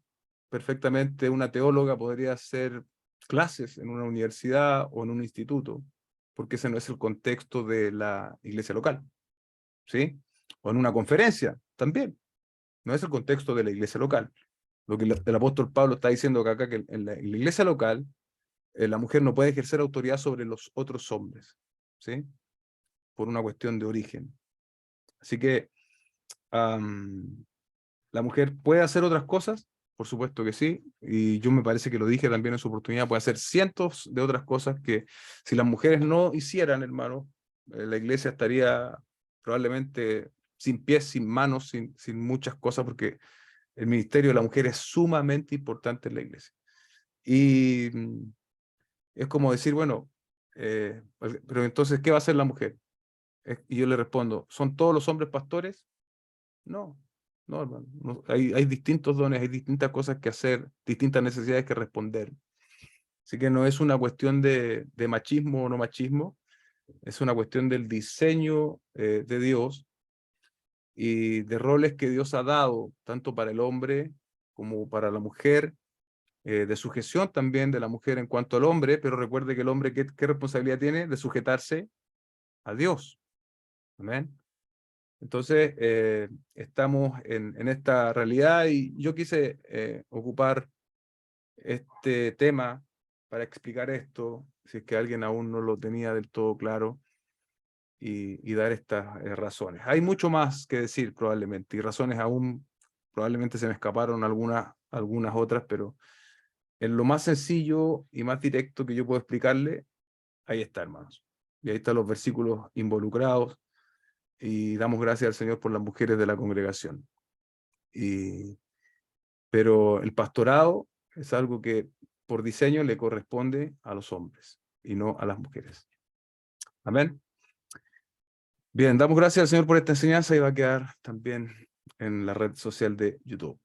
perfectamente una teóloga podría hacer clases en una universidad o en un instituto, porque ese no es el contexto de la iglesia local, ¿sí? O en una conferencia también, no es el contexto de la iglesia local. Lo que el apóstol Pablo está diciendo acá, que en la iglesia local, la mujer no puede ejercer autoridad sobre los otros hombres, ¿sí? Por una cuestión de origen. Así que la mujer puede hacer otras cosas, por supuesto que sí, y yo me parece que lo dije también en su oportunidad, puede hacer cientos de otras cosas que si las mujeres no hicieran, hermano, la iglesia estaría probablemente sin pies, sin manos, sin muchas cosas, porque el ministerio de la mujer es sumamente importante en la iglesia. Y es como decir, bueno, pero entonces, ¿qué va a hacer la mujer? Y yo le respondo, ¿son todos los hombres pastores? No, no, hermano. Hay distintos dones, hay distintas cosas que hacer, distintas necesidades que responder. Así que no es una cuestión de machismo o no machismo, es una cuestión del diseño de Dios y de roles que Dios ha dado, tanto para el hombre como para la mujer, de sujeción también de la mujer en cuanto al hombre, pero recuerde que el hombre, ¿qué responsabilidad tiene? De sujetarse a Dios. Amén. Entonces, estamos en esta realidad y yo quise ocupar este tema para explicar esto, si es que alguien aún no lo tenía del todo claro, y dar estas razones. Hay mucho más que decir probablemente, y razones aún probablemente se me escaparon algunas otras, pero en lo más sencillo y más directo que yo puedo explicarle, ahí está, hermanos. Y ahí están los versículos involucrados, y damos gracias al Señor por las mujeres de la congregación. Pero el pastorado es algo que por diseño le corresponde a los hombres y no a las mujeres. Amén. Bien, damos gracias al Señor por esta enseñanza y va a quedar también en la red social de YouTube.